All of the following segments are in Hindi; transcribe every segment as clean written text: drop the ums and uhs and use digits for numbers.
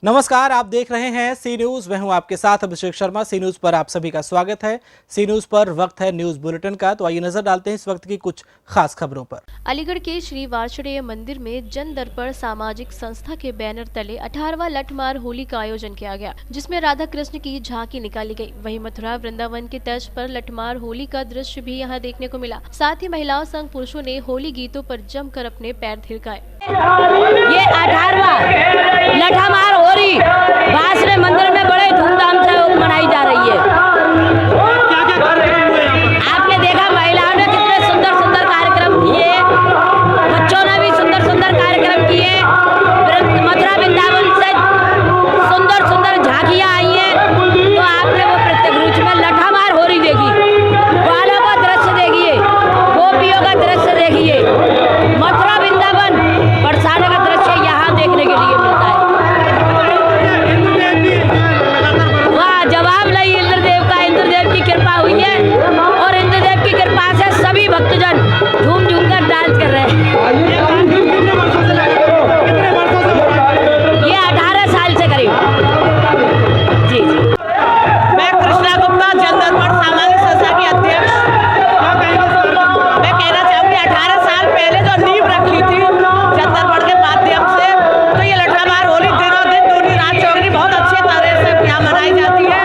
नमस्कार, आप देख रहे हैं सी न्यूज। मैं हूं आपके साथ अभिषेक शर्मा। सी न्यूज पर आप सभी का स्वागत है। सी न्यूज पर वक्त है न्यूज बुलेटिन का, तो आइए नजर डालते हैं इस वक्त की कुछ खास खबरों पर। अलीगढ़ के श्री वार्षणेय मंदिर में जन दर्पण सामाजिक संस्था के बैनर तले 18वां लठमार होली का आयोजन किया गया, जिसमें राधा कृष्ण की झांकी निकाली गई। वहीं मथुरा वृंदावन के तर्ज पर लठमार होली का दृश्य भी यहां देखने को मिला। साथ ही महिलाओं संग पुरुषों ने होली गीतों पर जमकर अपने पैर थिरकाए। ये 18वां लठमार होली वार्षणेय मंदिर में बड़े धूमधाम से मनाई जा रही है। आपने देखा महिलाओं ने कितने सुंदर सुंदर कार्यक्रम किए, बच्चों ने भी सुंदर सुंदर कार्यक्रम किए। मथुरा वृंदावन से सुंदर सुंदर झांकियां आई हैं, तो आपने वो प्रत्यक्ष रूप में लठमार होली देखी, ग्वालों का दृश्य देखिए, गोपियों का दृश्य देखिए। मथुरा वृंदावन बरसाने का दृश्य यहाँ देखने के लिए मिलता है। वाह, जवाब नहीं इंद्रदेव का। इंद्रदेव की कृपा हुई है और इंद्रदेव की कृपा से सभी भक्तजन झूम झूम कर डांस कर रहे हैं। ये 18 साल से करीब। जी जी, मैं कृष्णा गुप्ता, जन दर्पण सामाजिक संस्था की अध्यक्ष। मैं कहना चाहूँगी 18 साल पहले जो नींव रखी थी जन दर्पण के माध्यम से, तो ये लठमार होली दिनों दिन दूनी रात चौगनी बहुत अच्छे तरह से यहाँ मनाई जाती है।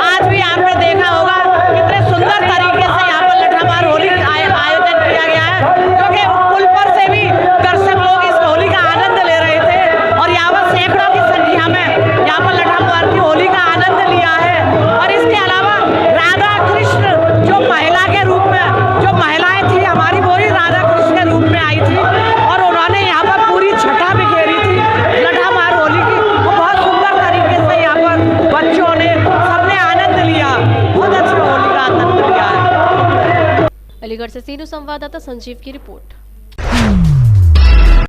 आज भी आपने देखा होगा कितने सुंदर तरीके से यहाँ पर लठमार होली आयोजन किया गया है, क्योंकि पुल पर से भी दर्शक लोग इस होली का आनंद ले रहे थे और यहाँ पर सैकड़ों की संख्या में यहाँ पर लठमार की होली का आनंद लिया है। और इसके अलावा राधा कृष्ण जो महिला के रूप में, जो महिलाएं थी हमारी, वो ही राधा कृष्ण के रूप में आई थी और उन्होंने यहाँ पर पूरी छटा बिखेरी थी लठमार होली की। वो बहुत सुंदर तरीके से यहाँ पर बच्चों ने सबने आनंद लिया, बहुत अच्छी होली का आनंद लिया है। अलीगढ़ से सी न्यूज संवाददाता संजीव की रिपोर्ट।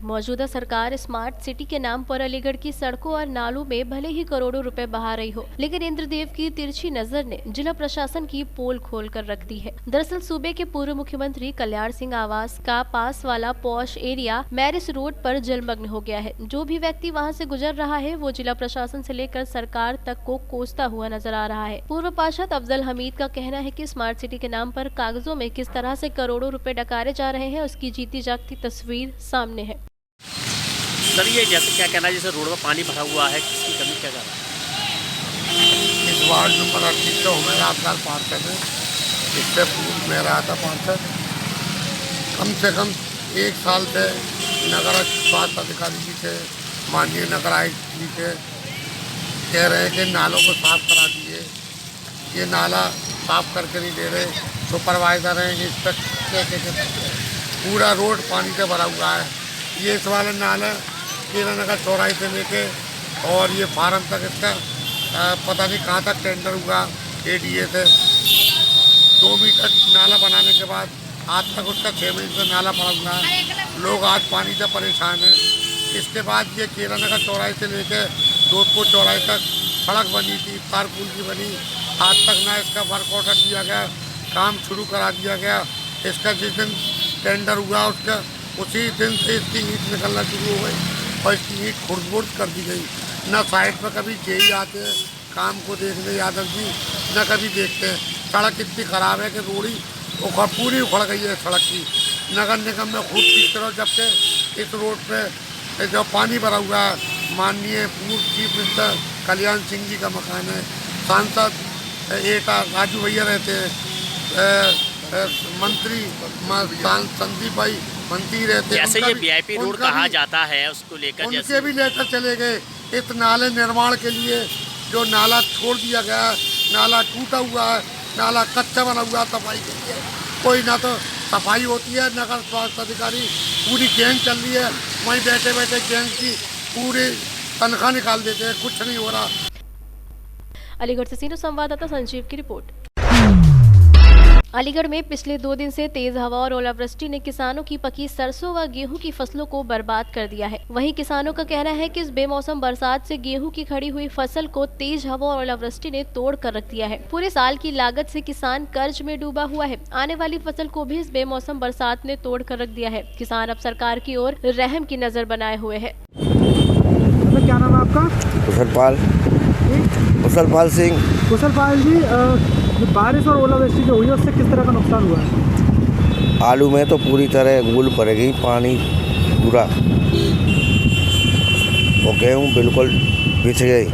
मौजूदा सरकार स्मार्ट सिटी के नाम पर अलीगढ़ की सड़कों और नालों में भले ही करोड़ों रुपए बहा रही हो, लेकिन इंद्रदेव की तिरछी नजर ने जिला प्रशासन की पोल खोल कर रख दी है। दरअसल सूबे के पूर्व मुख्यमंत्री कल्याण सिंह आवास का पास वाला पॉश एरिया मैरिस रोड पर जलमग्न हो गया है। जो भी व्यक्ति वहां से गुजर रहा है वो जिला प्रशासन से लेकर सरकार तक को कोसता हुआ नजर आ रहा है। पूर्व पार्षद अफजल हमीद का कहना है कि स्मार्ट सिटी के नाम पर कागजों में किस तरह से करोड़ों रुपए डकारे जा रहे हैं, उसकी जीती जागती तस्वीर सामने है। सर, ये जैसे क्या कहना है, जैसे रोड में पानी भरा हुआ है, किसकी कमी क्या कर रहा है? इस वार्ड नंबर 38 तो मेरा साल पार्षद है। इससे पूर्व मैं रहा था पार्षद। कम से कम 1 साल से नगर स्वास्थ्य अधिकारी जी से, माननीय नगर आयुक्त जी से कह रहे हैं कि नालों को साफ करा दीजिए। ये नाला साफ करके नहीं दे रहे। सुपरवाइजर हैं, इंस्पेक्टर, पूरा रोड पानी से भरा हुआ है। ये इस वाला नाला केला नगर चौराहे से लेके और ये फार्म तक, इसका पता नहीं कहाँ तक टेंडर हुआ एडीए से। 2 मीटर नाला बनाने के बाद आज तक उसका 6 महीने से नाला पड़ा हुआ है। लोग आज पानी से परेशान हैं। इसके बाद ये केला नगर चौराहे से लेके जोधपुर चौराहे तक सड़क बनी थी, तार पुल की बनी। आज तक ना इसका वर्क ऑर्डर दिया गया, काम शुरू करा दिया गया। इसका जिस दिन टेंडर हुआ उसका उसी दिन से इसकी ईंट निकलना शुरू हो गई और इसकी ईंट खुर्द-बुर्द कर दी गई। न साइड पर कभी जेई आते हैं काम को देखने यादव जी, न कभी देखते हैं। सड़क इतनी ख़राब है कि रोड़ी पूरी उखड़ गई है सड़क की। नगर निगम में खूब ठीक करो, जबकि इस रोड पे जो पानी भरा हुआ है, माननीय पूर्व चीफ मिनिस्टर कल्याण सिंह जी का मकान है, सांसद एटा राजू भैया रहते हैं, मंत्री संदीप भाई मंत्री रहते हैं। जैसे ये वीआईपी रोड कहा जाता है, उसको लेकर उनके भी लेटर चले गए। इस नाले निर्माण के लिए जो नाला छोड़ दिया गया, नाला टूटा हुआ है, नाला कच्चा बना हुआ, सफाई के लिए कोई ना तो सफाई होती है। नगर स्वास्थ्य अधिकारी पूरी गैंग चल रही है, वहीं बैठे बैठे गैंग की पूरी तनख्वाह निकाल देते हैं, कुछ नहीं हो रहा। अलीगढ़ से सी न्यूज संवाददाता संजीव की रिपोर्ट। अलीगढ़ में पिछले 2 दिन से तेज हवा और ओलावृष्टि ने किसानों की पकी सरसों व गेहूं की फसलों को बर्बाद कर दिया है। वहीं किसानों का कहना है कि इस बेमौसम बरसात से गेहूं की खड़ी हुई फसल को तेज हवा और ओलावृष्टि ने तोड़ कर रख दिया है। पूरे साल की लागत से किसान कर्ज में डूबा हुआ है। आने वाली फसल को भी इस बेमौसम बरसात ने तोड़ कर रख दिया है। किसान अब सरकार की ओर रहम की नजर बनाए हुए है। क्या नाम है आपका? आपका? कुशलपाल सिंह। कुशलपाल जी, जो बारिश और ओलावृष्टि जो हुई है उससे किस तरह का नुकसान हुआ है? आलू में तो पूरी तरह गूल पड़ गई, पानी पूरा, और गेहूँ बिल्कुल बिछ गई,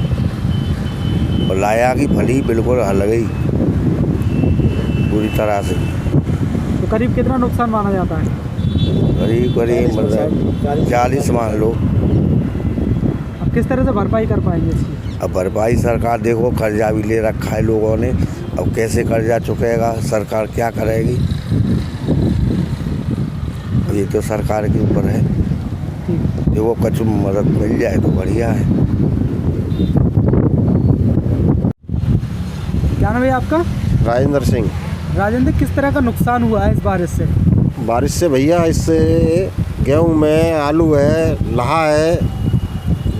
और लाया की फली बिल्कुल हल गई पूरी तरह से। तो करीब कितना नुकसान माना जाता है? करीब मतलब 40 मान लो। अब किस तरह से भरपाई कर पाएंगे इसकी? अब भरपाई सरकार देखो, कर्जा भी ले रखा है लोगों ने, अब कैसे कर्जा चुकेगा सरकार, क्या करेगी, ये तो सरकार के ऊपर है। देखो कुछ मदद मिल जाए तो बढ़िया है। क्या नाम है आपका? राजेंद्र सिंह। राजेंद्र, किस तरह का नुकसान हुआ है इस बारिश से? बारिश से भैया, इससे गेहूं में, आलू है, लहा है,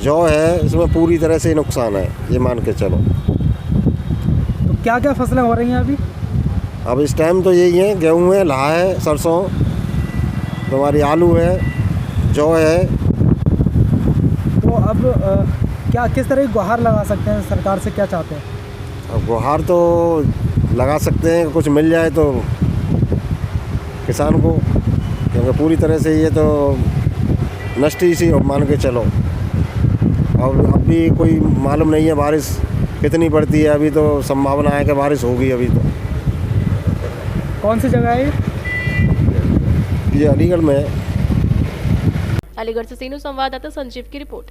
जौ है, इसमें पूरी तरह से नुकसान है, ये मान के चलो। तो क्या क्या फसलें हो रही हैं अभी? अब इस टाइम तो यही है, गेहूं है, लहा है, सरसों, तुम्हारी आलू है, जौ है। तो अब क्या किस तरह की गुहार लगा सकते हैं, सरकार से क्या चाहते हैं? अब गुहार तो लगा सकते हैं, कुछ मिल जाए तो किसान को, क्योंकि पूरी तरह से ये तो नष्ट ही सी मान के चलो। और अब भी कोई मालूम नहीं है बारिश कितनी पड़ती है, अभी तो संभावना है कि बारिश होगी। अभी तो कौन सी जगह है ये? अलीगढ़ में है। अलीगढ़ से सीनू संवाददाता संजीव की रिपोर्ट।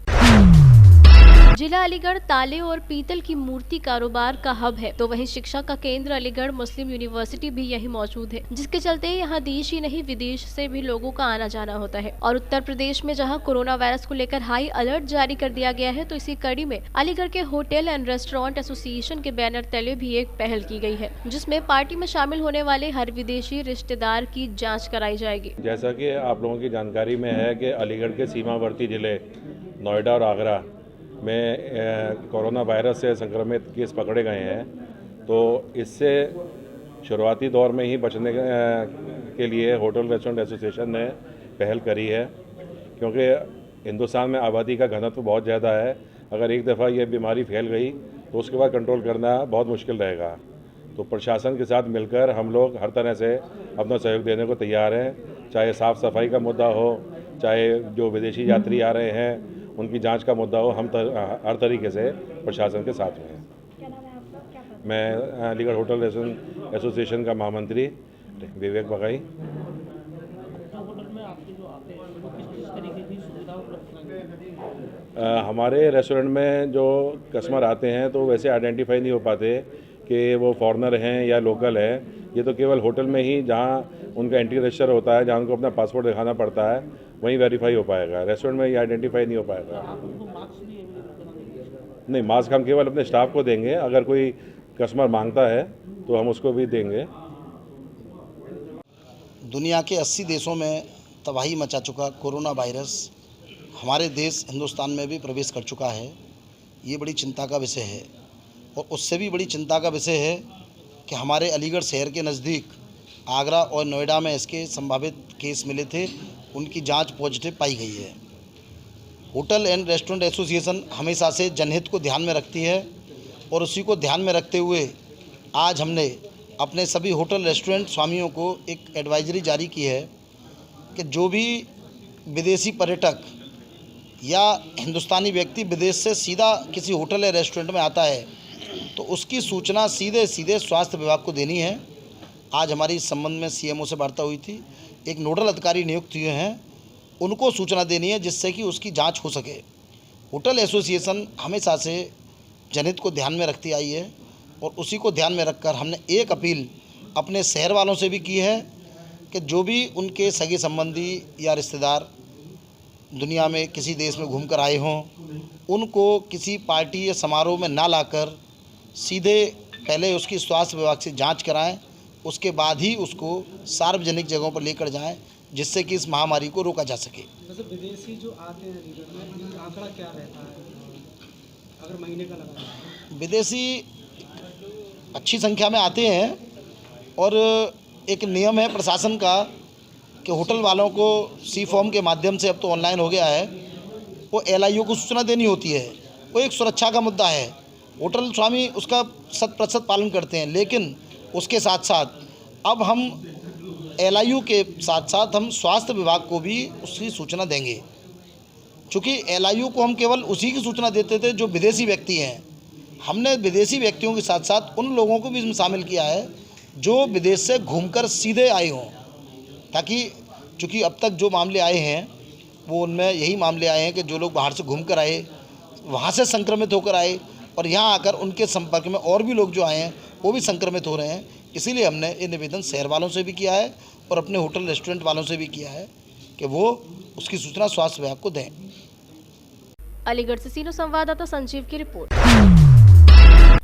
जिला अलीगढ़ ताले और पीतल की मूर्ति कारोबार का हब है, तो वहीं शिक्षा का केंद्र अलीगढ़ मुस्लिम यूनिवर्सिटी भी यही मौजूद है, जिसके चलते यहाँ देश ही नहीं विदेश से भी लोगों का आना जाना होता है। और उत्तर प्रदेश में जहाँ कोरोना वायरस को लेकर हाई अलर्ट जारी कर दिया गया है, तो इसी कड़ी में अलीगढ़ के होटल एंड रेस्टोरेंट एसोसिएशन के बैनर तले भी एक पहल की गई है, जिसमें पार्टी में शामिल होने वाले हर विदेशी रिश्तेदार की जाँच कराई जाएगी। जैसा की आप लोगों की जानकारी में है कि अलीगढ़ के सीमावर्ती जिले नोएडा और आगरा में कोरोना वायरस से संक्रमित केस पकड़े गए हैं, तो इससे शुरुआती दौर में ही बचने के लिए होटल रेस्टोरेंट एसोसिएशन ने पहल करी है, क्योंकि हिंदुस्तान में आबादी का घनत्व बहुत ज़्यादा है। अगर एक दफ़ा ये बीमारी फैल गई तो उसके बाद कंट्रोल करना बहुत मुश्किल रहेगा। तो प्रशासन के साथ मिलकर हम लोग हर तरह से अपना सहयोग देने को तैयार हैं, चाहे साफ़ सफाई का मुद्दा हो, चाहे जो विदेशी यात्री आ रहे हैं उनकी जांच का मुद्दा हो, हम हर तरीके से प्रशासन के साथ हैं। क्या नाम है आपका? क्या पद? मैं अलीगढ़ होटल रेस्टोरेंट एसोसिएशन का महामंत्री विवेक बघाई। होटल में आपके जो आते हैं वो किस तरीके की सुविधा उपलब्ध है? हमारे रेस्टोरेंट में जो कस्टमर आते हैं तो वैसे आइडेंटिफाई नहीं हो पाते कि वो फॉरेनर हैं या लोकल है। ये तो केवल होटल में ही जहाँ उनका एंट्री रजिस्टर होता है, जहाँ उनको अपना पासपोर्ट दिखाना पड़ता है, वहीं वेरीफाई हो पाएगा। रेस्टोरेंट में ये आइडेंटिफाई नहीं हो पाएगा। नहीं, मास्क हम केवल अपने स्टाफ को देंगे, अगर कोई कस्टमर मांगता है तो हम उसको भी देंगे। दुनिया के 80 देशों में तबाही मचा चुका कोरोना वायरस हमारे देश हिंदुस्तान में भी प्रवेश कर चुका है। ये बड़ी चिंता का विषय है, और उससे भी बड़ी चिंता का विषय है कि हमारे अलीगढ़ शहर के नज़दीक आगरा और नोएडा में इसके संभावित केस मिले थे, उनकी जांच पॉजिटिव पाई गई है। होटल एंड रेस्टोरेंट एसोसिएशन हमेशा से जनहित को ध्यान में रखती है, और उसी को ध्यान में रखते हुए आज हमने अपने सभी होटल रेस्टोरेंट स्वामियों को एक एडवाइजरी जारी की है कि जो भी विदेशी पर्यटक या हिंदुस्तानी व्यक्ति विदेश से सीधा किसी होटल या रेस्टोरेंट में आता है तो उसकी सूचना सीधे स्वास्थ्य विभाग को देनी है। आज हमारी इस संबंध में सीएमओ से वार्ता हुई थी, एक नोडल अधिकारी नियुक्त हुए हैं, उनको सूचना देनी है जिससे कि उसकी जांच हो सके। होटल एसोसिएशन हमेशा से जनहित को ध्यान में रखती आई है, और उसी को ध्यान में रखकर हमने एक अपील अपने शहर वालों से भी की है कि जो भी उनके सगे संबंधी या रिश्तेदार दुनिया में किसी देश में घूमकर आए हों, उनको किसी पार्टी या समारोह में ना लाकर सीधे पहले उसकी स्वास्थ्य विभाग से जांच कराएं, उसके बाद ही उसको सार्वजनिक जगहों पर लेकर जाएं, जिससे कि इस महामारी को रोका जा सके। वैसे विदेशी जो आते हैं अलीगढ़ में, इनका आंकड़ा क्या रहता है अगर महीने का लगा? विदेशी अच्छी संख्या में आते हैं, और एक नियम है प्रशासन का कि होटल वालों को सी फॉर्म के माध्यम से, अब तो ऑनलाइन हो गया है, वो LIO को सूचना देनी होती है वो एक सुरक्षा का मुद्दा है। होटल स्वामी उसका 100% पालन करते हैं, लेकिन उसके साथ साथ अब हम LIU के साथ साथ हम स्वास्थ्य विभाग को भी उसकी सूचना देंगे, क्योंकि LIU को हम केवल उसी की सूचना देते थे जो विदेशी व्यक्ति हैं। हमने विदेशी व्यक्तियों के साथ साथ उन लोगों को भी इसमें शामिल किया है जो विदेश से घूमकर सीधे आए हों, ताकि चूँकि अब तक जो मामले आए हैं वो उनमें यही मामले आए हैं कि जो लोग बाहर से घूमकर आए, वहाँ से संक्रमित होकर आए और यहाँ आकर उनके संपर्क में और भी लोग जो आए हैं वो भी संक्रमित हो रहे हैं। इसीलिए हमने ये निवेदन शहर वालों से भी किया है और अपने होटल रेस्टोरेंट वालों से भी किया है कि वो उसकी सूचना स्वास्थ्य विभाग को दें। अलीगढ़ से सीनो संवाददाता संजीव की रिपोर्ट।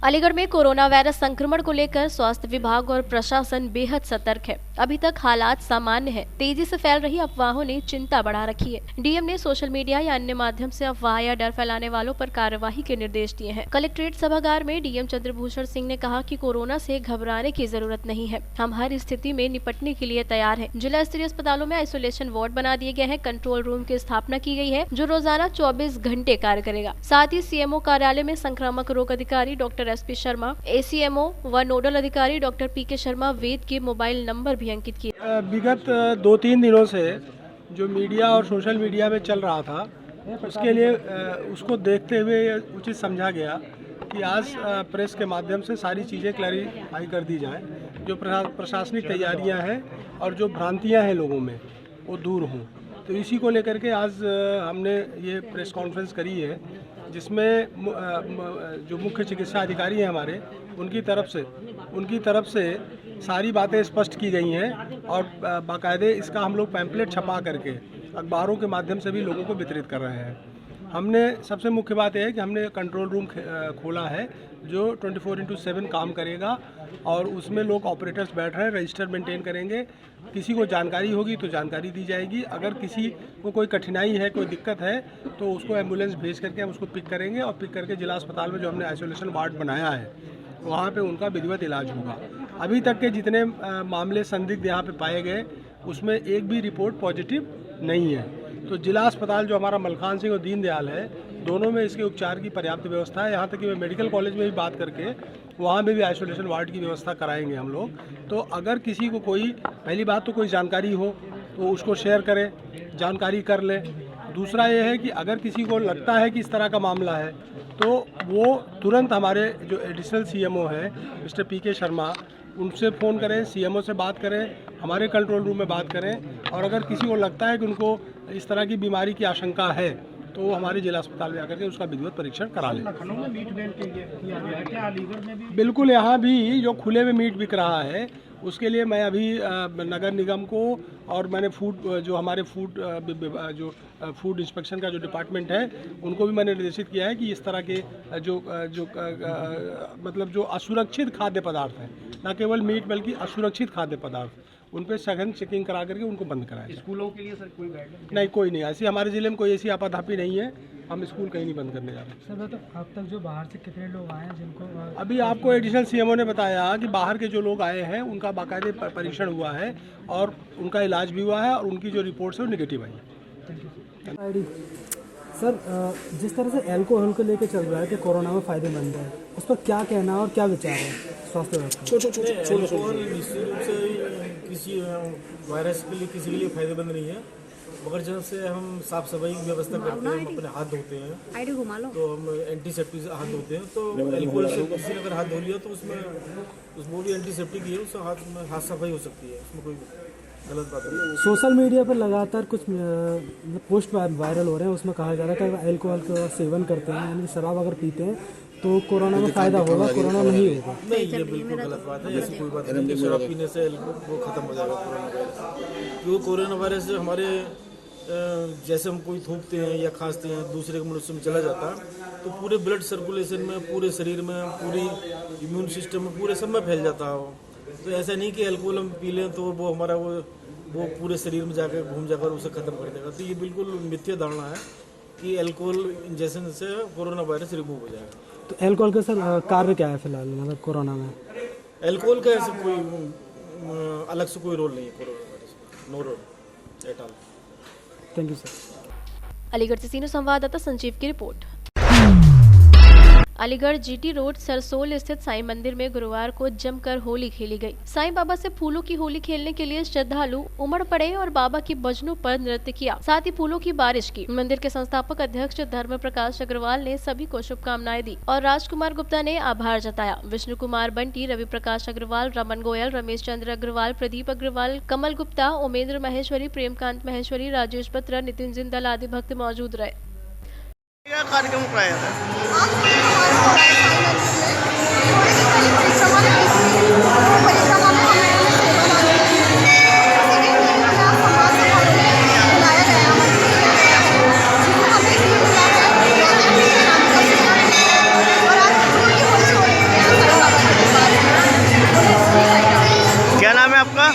अलीगढ़ में कोरोना वायरस संक्रमण को लेकर स्वास्थ्य विभाग और प्रशासन बेहद सतर्क है। अभी तक हालात सामान्य है। तेजी से फैल रही अफवाहों ने चिंता बढ़ा रखी है। डीएम ने सोशल मीडिया या अन्य माध्यम से अफवाह या डर फैलाने वालों पर कार्यवाही के निर्देश दिए हैं। कलेक्ट्रेट सभागार में डीएम चंद्रभूषण सिंह ने कहा कि कोरोना से घबराने की जरूरत नहीं है, हम हर स्थिति में निपटने के लिए तैयार है। जिला स्तरीय अस्पतालों में आइसोलेशन वार्ड बना दिए गए हैं। कंट्रोल रूम की स्थापना की गई है जो रोजाना 24 घंटे कार्य करेगा। साथ ही CMO कार्यालय में संक्रामक रोग अधिकारी डॉक्टर SP शर्मा, ACMO व नोडल अधिकारी डॉक्टर PK शर्मा वेद के मोबाइल नंबर भी अंकित किए। विगत 2-3 दिनों से जो मीडिया और सोशल मीडिया में चल रहा था, उसके लिए उसको देखते हुए उचित समझा गया कि आज प्रेस के माध्यम से सारी चीज़ें क्लैरिफाई कर दी जाए, जो प्रशासनिक तैयारियां हैं और जो भ्रांतियां हैं लोगों में वो दूर हों। तो इसी को लेकर के आज हमने ये प्रेस कॉन्फ्रेंस करी है, जिसमें जो मुख्य चिकित्सा अधिकारी हैं हमारे, उनकी तरफ से सारी बातें स्पष्ट की गई हैं और बाकायदे इसका हम लोग पैम्पलेट छपा करके अखबारों के माध्यम से भी लोगों को वितरित कर रहे हैं। हमने सबसे मुख्य बात यह है कि हमने कंट्रोल रूम खोला है जो 24/7 काम करेगा और उसमें लोग ऑपरेटर्स बैठ रहे हैं, रजिस्टर मेंटेन करेंगे। किसी को जानकारी होगी तो जानकारी दी जाएगी। अगर किसी को कोई कठिनाई है, कोई दिक्कत है, तो उसको एम्बुलेंस भेज करके हम उसको पिक करेंगे और पिक करके जिला अस्पताल में जो हमने आइसोलेशन वार्ड बनाया है वहाँ पे उनका विधिवत इलाज होगा। अभी तक के जितने मामले संदिग्ध यहाँ पे पाए गए उसमें एक भी रिपोर्ट पॉजिटिव नहीं है। तो जिला अस्पताल जो हमारा मलखान सिंह और दीनदयाल है, दोनों में इसके उपचार की पर्याप्त व्यवस्था है। यहाँ तक कि मेडिकल कॉलेज में भी बात करके वहाँ में भी आइसोलेशन वार्ड की व्यवस्था कराएंगे हम लोग। तो अगर किसी को कोई, पहली बात तो कोई जानकारी हो तो उसको शेयर करें, जानकारी कर ले। दूसरा ये है कि अगर किसी को लगता है कि इस तरह का मामला है तो वो तुरंत हमारे जो एडिशनल CMO है मिस्टर PK शर्मा, उनसे फ़ोन करें, CMO से बात करें, हमारे कंट्रोल रूम में बात करें। और अगर किसी को लगता है कि उनको इस तरह की बीमारी की आशंका है तो वो हमारे जिला अस्पताल में आकर के उसका विधिवत परीक्षण करा लें। लखनऊ में मीट बैन किया गया है क्या? अलीगढ़ में भी बिल्कुल, यहाँ भी जो खुले में मीट बिक रहा है उसके लिए मैं अभी नगर निगम को और मैंने जो हमारे फूड इंस्पेक्शन का जो डिपार्टमेंट है उनको भी मैंने निर्देशित किया है कि इस तरह के मतलब जो असुरक्षित खाद्य पदार्थ हैं, न केवल मीट बल्कि असुरक्षित खाद्य पदार्थ, उन पर सघन चेकिंग करा करके उनको बंद कराएं। स्कूलों के लिए सर कोई गाइडलाइन नहीं? कोई नहीं, ऐसी हमारे ज़िले में कोई ऐसी आपाधापी नहीं है। हम स्कूल कहीं नहीं बंद करने जा रहे। सर तो अब तक जो बाहर से कितने लोग आए हैं जिनको अभी आपको एडिशनल CMO ने बताया कि बाहर के जो लोग आए हैं उनका बाकायदे परीक्षण हुआ है और उनका इलाज भी हुआ है और उनकी जो रिपोर्ट्स है वो निगेटिव आई है। सर जिस तरह से अल्कोहल को लेकर चल रहा है कि कोरोना में फ़ायदेमंद है, उस पर क्या कहना है और क्या विचार है स्वास्थ्य विभाग? निश्चित रूप से किसी वायरस के लिए किसी के लिए फ़ायदेमंद नहीं है, मगर जब से हम साफ सफाई की व्यवस्था करते हैं, हम अपने हाथ धोते हैं तो हम एंटीसेप्टिक से हाथ धोते हैं। तो अल्कोहल से किसी ने अगर हाथ धो लिया तो उसमें भी एंटीसेप्टिक ही है, उससे हाथ सफाई हो सकती है, उसमें कोई गलत बात नहीं। सोशल मीडिया पर लगातार कुछ पोस्ट वायरल हो रहे हैं, उसमें कहा जा रहा है कि अल्कोहल का सेवन करते हैं यानी शराब अगर पीते हैं तो कोरोना में फ़ायदा होगा, कोरोना नहीं होगा। नहीं, ये बिल्कुल गलत बात है। ऐसी कोई बात नहीं है शराब पीने से वो ख़त्म हो जाएगा कोरोना वायरस। क्योंकि कोरोना वायरस हमारे जैसे हम कोई थूकते हैं या खांसते हैं दूसरे के मनुष्य में चला जाता है तो पूरे ब्लड सर्कुलेशन में, पूरे शरीर में, पूरी इम्यून सिस्टम में, पूरे सब में फैल जाता है वो। तो ऐसा नहीं कि अल्कोहल हम पी लें तो वो हमारा वो पूरे शरीर में जाकर घूम जाकर उसे ख़त्म कर देगा। तो ये बिल्कुल मिथ्या धारणा है कि अल्कोहल इंजेक्शन से कोरोना वायरस रिमूव हो जाएगा। तो अल्कोहल का सर कार्य क्या है फिलहाल मतलब कोरोना में? अल्कोहल का ऐसा कोई अलग से कोई रोल नहीं है corona virus, no role at all. Thank you sir. Aligarh से सीनो संवाददाता संजीव की report. Aligarh GT road Sarsol स्थित साईं मंदिर में गुरुवार को जमकर होली खेली गई। साईं बाबा से फूलों की होली खेलने के लिए श्रद्धालु उमड़ पड़े और बाबा की भजनों पर नृत्य किया, साथ ही फूलों की बारिश की। मंदिर के संस्थापक अध्यक्ष धर्म प्रकाश अग्रवाल ने सभी को शुभकामनाएं दी और राजकुमार गुप्ता ने आभार जताया। विष्णु कुमार बंटी, रवि प्रकाश अग्रवाल, रमन गोयल, रमेश चंद्र अग्रवाल, प्रदीप अग्रवाल, कमल गुप्ता, उमेंद्र महेश्वरी, प्रेमकांत महेश्वरी, राजेश बत्रा, नितिन जिंदल आदि भक्त मौजूद रहे। कार्यक्रम कराया था। क्या नाम है आपका?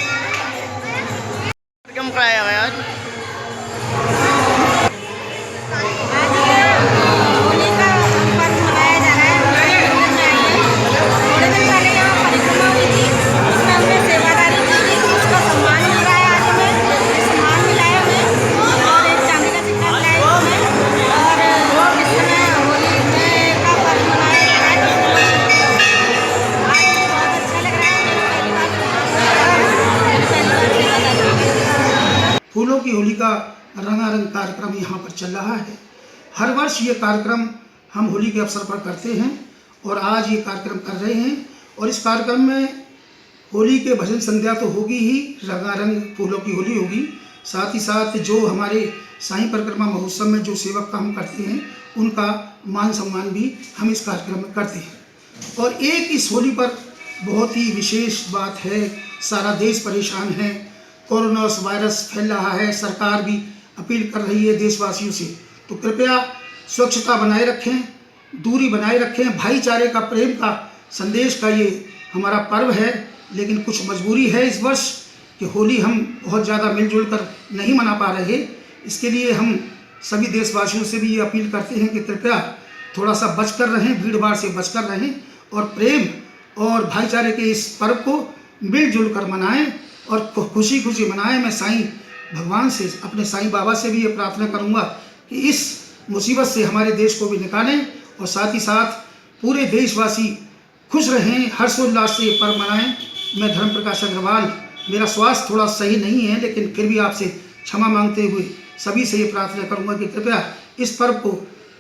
कार्यक्रम कराया गया आज। फूलों की होली का रंगारंग कार्यक्रम यहाँ पर चल रहा है। हर वर्ष ये कार्यक्रम हम होली के अवसर पर करते हैं और आज ये कार्यक्रम कर रहे हैं। और इस कार्यक्रम में होली के भजन संध्या तो होगी ही, रंगारंग फूलों की होली होगी। साथ ही साथ जो हमारे साईं परिक्रमा महोत्सव में जो सेवक काम करते हैं उनका मान सम्मान भी हम इस कार्यक्रम में करते हैं। और एक इस होली पर बहुत ही विशेष बात है, सारा देश परेशान है, कोरोना वायरस फैल रहा है। सरकार भी अपील कर रही है देशवासियों से, तो कृपया स्वच्छता बनाए रखें, दूरी बनाए रखें। भाईचारे का, प्रेम का संदेश का ये हमारा पर्व है। लेकिन कुछ मजबूरी है इस वर्ष कि होली हम बहुत ज़्यादा मिलजुल कर नहीं मना पा रहे। इसके लिए हम सभी देशवासियों से भी ये अपील करते हैं कि कृपया थोड़ा सा बचकर रहें, भीड़ भाड़ से बचकर रहें और प्रेम और भाईचारे के इस पर्व को मिलजुल कर मनाएं और खुशी खुशी मनाएं। मैं साईं भगवान से, अपने साईं बाबा से भी ये प्रार्थना करूंगा कि इस मुसीबत से हमारे देश को भी निकालें और साथ ही साथ पूरे देशवासी खुश रहें, हर्षोल्लास से ये पर्व मनाएं। मैं धर्म प्रकाश अग्रवाल, मेरा स्वास्थ्य थोड़ा सही नहीं है, लेकिन फिर भी आपसे क्षमा मांगते हुए सभी से ये प्रार्थना करूंगा कि कृपया इस पर्व को,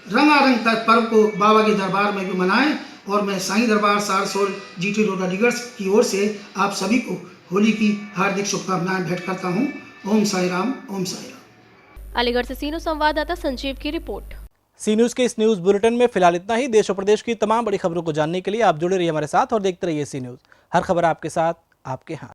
रंगारंग का पर्व को बाबा के दरबार में भी मनाएं। और मैं साईं दरबार सारसोल जीटी रोड अलीगढ़ की ओर से आप सभी को होली की हार्दिक शुभकामनाएं भेंट करता हूं। ओम साई राम, ओम साई राम। अलीगढ़ से सीनो संवाददाता संजीव की रिपोर्ट। सी न्यूज़ के इस न्यूज़ बुलेटिन में फिलहाल इतना ही। देश और प्रदेश की तमाम बड़ी खबरों को जानने के लिए आप जुड़े रहिए हमारे साथ और देखते रहिए सी न्यूज़। हर खबर आपके साथ, आपके हाथ।